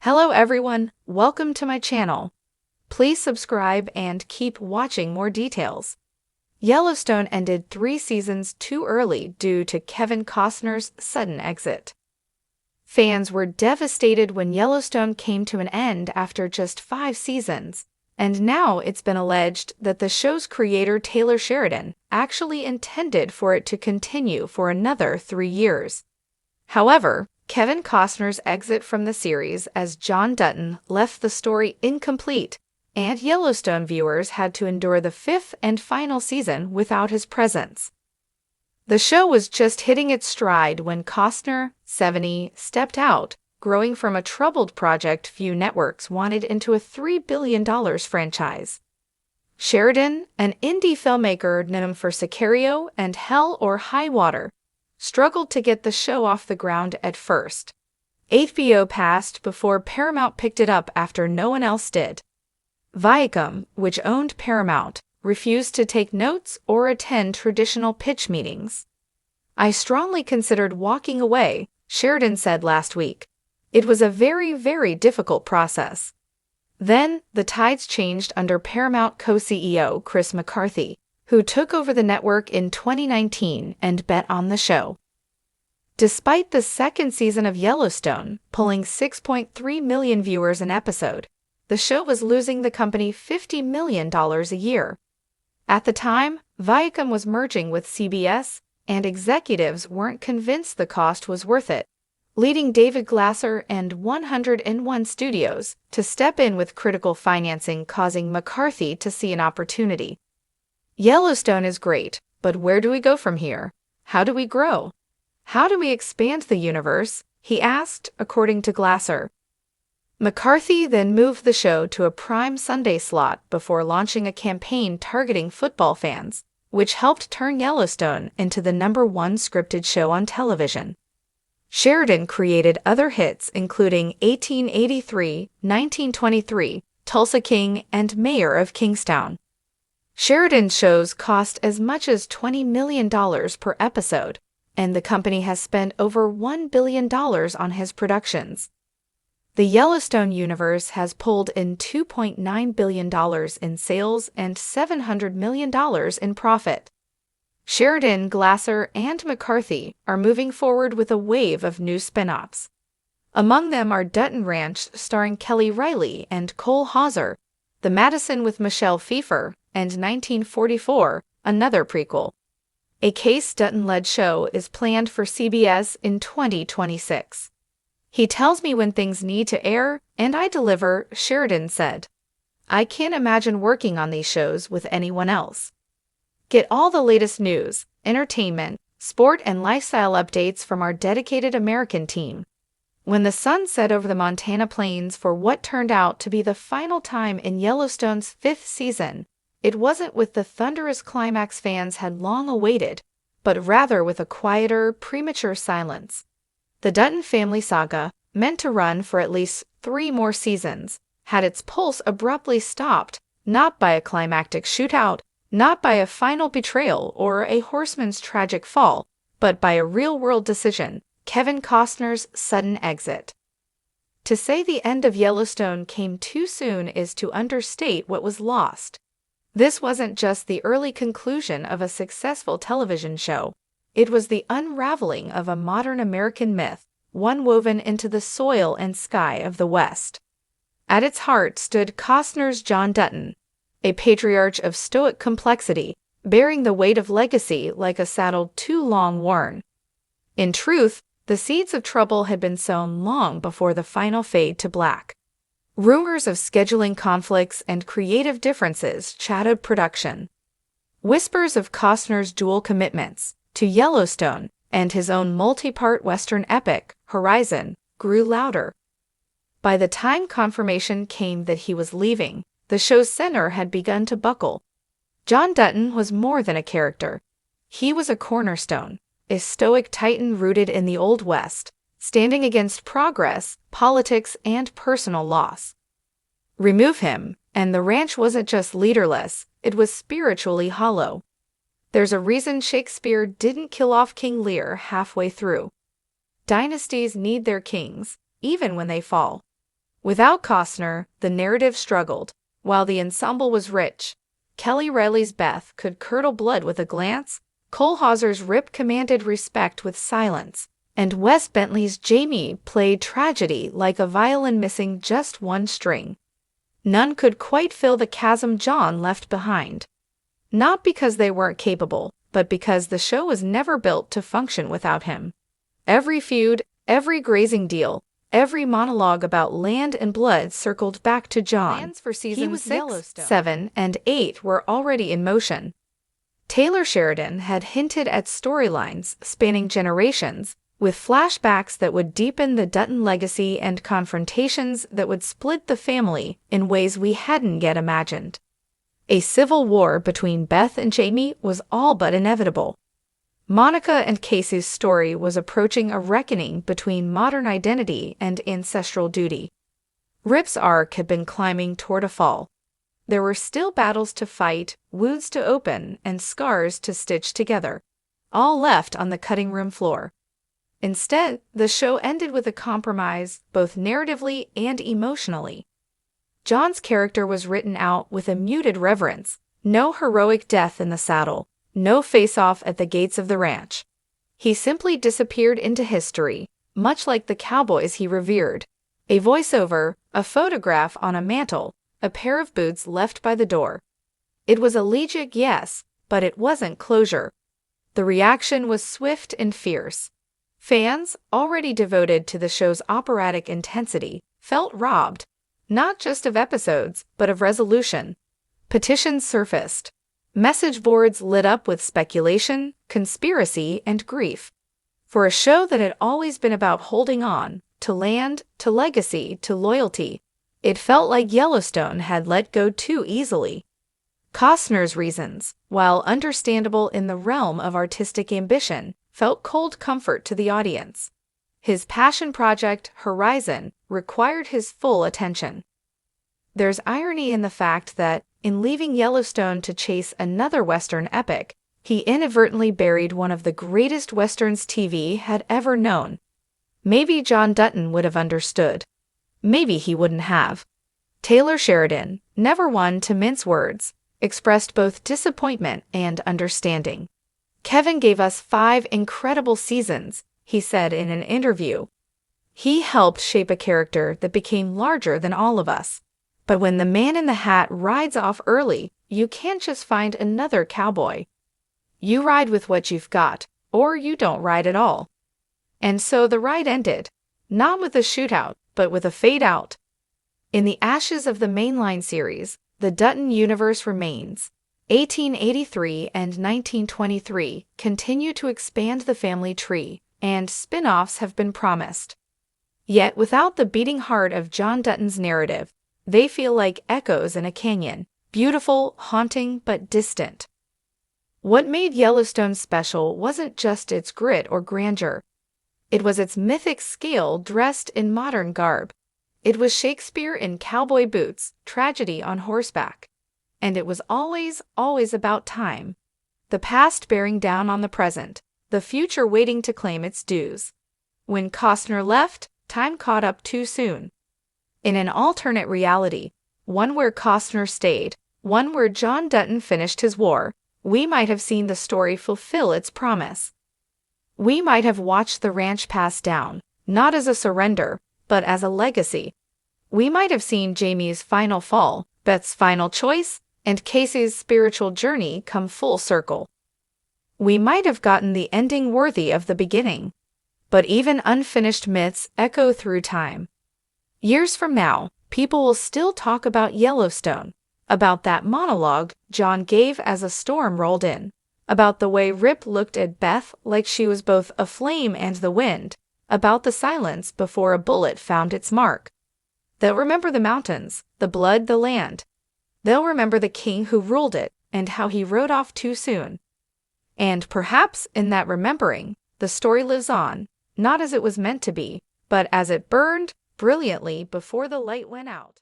Hello everyone, welcome to my channel. Please subscribe and keep watching more details. Yellowstone ended 3 seasons too early due to Kevin Costner's sudden exit. Fans were devastated when Yellowstone came to an end after just 5 seasons, and now it's been alleged that the show's creator Taylor Sheridan actually intended for it to continue for another 3 years. However, Kevin Costner's exit from the series as John Dutton left the story incomplete, and Yellowstone viewers had to endure the 5th and final season without his presence. The show was just hitting its stride when Costner, 70, stepped out, growing from a troubled project few networks wanted into a $3 billion franchise. Sheridan, an indie filmmaker known for Sicario and Hell or High Water, struggled to get the show off the ground at first. HBO passed before Paramount picked it up after no one else did. Viacom, which owned Paramount, refused to take notes or attend traditional pitch meetings. "I strongly considered walking away," Sheridan said last week. "It was a very, very difficult process." Then, the tides changed under Paramount co-CEO Chris McCarthy, who took over the network in 2019 and bet on the show. Despite the second season of Yellowstone pulling 6.3 million viewers an episode, the show was losing the company $50 million a year. At the time, Viacom was merging with CBS, and executives weren't convinced the cost was worth it, leading David Glasser and 101 Studios to step in with critical financing, causing McCarthy to see an opportunity. "Yellowstone is great, but where do we go from here? How do we grow? How do we expand the universe?" he asked, according to Glasser. McCarthy then moved the show to a prime Sunday slot before launching a campaign targeting football fans, which helped turn Yellowstone into the #1 scripted show on television. Sheridan created other hits including 1883, 1923, Tulsa King, and Mayor of Kingstown. Sheridan's shows cost as much as $20 million per episode, and the company has spent over $1 billion on his productions. The Yellowstone universe has pulled in $2.9 billion in sales and $700 million in profit. Sheridan, Glasser, and McCarthy are moving forward with a wave of new spin-offs. Among them are Dutton Ranch starring Kelly Riley and Cole Hauser, The Madison with Michelle Pfeiffer, and 1944, another prequel. A Case Dutton-led show is planned for CBS in 2026. "He tells me when things need to air, and I deliver," Sheridan said. "I can't imagine working on these shows with anyone else." Get all the latest news, entertainment, sport, and lifestyle updates from our dedicated American team. When the sun set over the Montana plains for what turned out to be the final time in Yellowstone's 5th season, it wasn't with the thunderous climax fans had long awaited, but rather with a quieter, premature silence. The Dutton family saga, meant to run for at least 3 more seasons, had its pulse abruptly stopped, not by a climactic shootout, not by a final betrayal or a horseman's tragic fall, but by a real-world decision: Kevin Costner's sudden exit. To say the end of Yellowstone came too soon is to understate what was lost. This wasn't just the early conclusion of a successful television show. It was the unraveling of a modern American myth, one woven into the soil and sky of the West. At its heart stood Costner's John Dutton, a patriarch of stoic complexity, bearing the weight of legacy like a saddle too long worn. In truth, the seeds of trouble had been sown long before the final fade to black. Rumors of scheduling conflicts and creative differences shadowed production. Whispers of Costner's dual commitments to Yellowstone and his own multi-part Western epic, Horizon, grew louder. By the time confirmation came that he was leaving, the show's center had begun to buckle. John Dutton was more than a character. He was a cornerstone, a stoic titan rooted in the Old West, standing against progress, politics, and personal loss. Remove him, and the ranch wasn't just leaderless, it was spiritually hollow. There's a reason Shakespeare didn't kill off King Lear halfway through. Dynasties need their kings, even when they fall. Without Costner, the narrative struggled. While the ensemble was rich, Kelly Reilly's Beth could curdle blood with a glance, Cole Hauser's Rip commanded respect with silence, and Wes Bentley's Jamie played tragedy like a violin missing just one string. None could quite fill the chasm John left behind. Not because they weren't capable, but because the show was never built to function without him. Every feud, every grazing deal, every monologue about land and blood circled back to John. Plans for seasons 6, 7, and 8 were already in motion. Taylor Sheridan had hinted at storylines spanning generations, with flashbacks that would deepen the Dutton legacy and confrontations that would split the family in ways we hadn't yet imagined. A civil war between Beth and Jamie was all but inevitable. Monica and Casey's story was approaching a reckoning between modern identity and ancestral duty. Rip's arc had been climbing toward a fall. There were still battles to fight, wounds to open, and scars to stitch together, all left on the cutting room floor. Instead, the show ended with a compromise, both narratively and emotionally. John's character was written out with a muted reverence, no heroic death in the saddle, no face-off at the gates of the ranch. He simply disappeared into history, much like the cowboys he revered. A voiceover, a photograph on a mantle, a pair of boots left by the door. It was elegiac, yes, but it wasn't closure. The reaction was swift and fierce. Fans, already devoted to the show's operatic intensity, felt robbed, not just of episodes, but of resolution. Petitions surfaced. Message boards lit up with speculation, conspiracy, and grief. For a show that had always been about holding on, to land, to legacy, to loyalty, it felt like Yellowstone had let go too easily. Costner's reasons, while understandable in the realm of artistic ambition, felt cold comfort to the audience. His passion project, Horizon, required his full attention. There's irony in the fact that, in leaving Yellowstone to chase another Western epic, he inadvertently buried one of the greatest Westerns TV had ever known. Maybe John Dutton would have understood. Maybe he wouldn't have. Taylor Sheridan, never one to mince words, expressed both disappointment and understanding. Kevin gave us 5 incredible seasons, he said in an interview. He helped shape a character that became larger than all of us. But when the man in the hat rides off early, you can't just find another cowboy. You ride with what you've got, or you don't ride at all. And so the ride ended, not with a shootout, but with a fade out. In the ashes of the mainline series, the Dutton universe remains. 1883 and 1923 continue to expand the family tree, and spin-offs have been promised. Yet without the beating heart of John Dutton's narrative, they feel like echoes in a canyon, beautiful, haunting, but distant. What made Yellowstone special wasn't just its grit or grandeur. It was its mythic scale dressed in modern garb. It was Shakespeare in cowboy boots, tragedy on horseback. And it was always, always about time. The past bearing down on the present, the future waiting to claim its dues. When Costner left, time caught up too soon. In an alternate reality, one where Costner stayed, one where John Dutton finished his war, we might have seen the story fulfill its promise. We might have watched the ranch pass down, not as a surrender, but as a legacy. We might have seen Jamie's final fall, Beth's final choice, and Casey's spiritual journey come full circle. We might have gotten the ending worthy of the beginning. But even unfinished myths echo through time. Years from now, people will still talk about Yellowstone, about that monologue John gave as a storm rolled in, about the way Rip looked at Beth like she was both a flame and the wind, about the silence before a bullet found its mark. They'll remember the mountains, the blood, the land. They'll remember the king who ruled it and how he rode off too soon. And perhaps in that remembering, the story lives on, not as it was meant to be, but as it burned brilliantly before the light went out.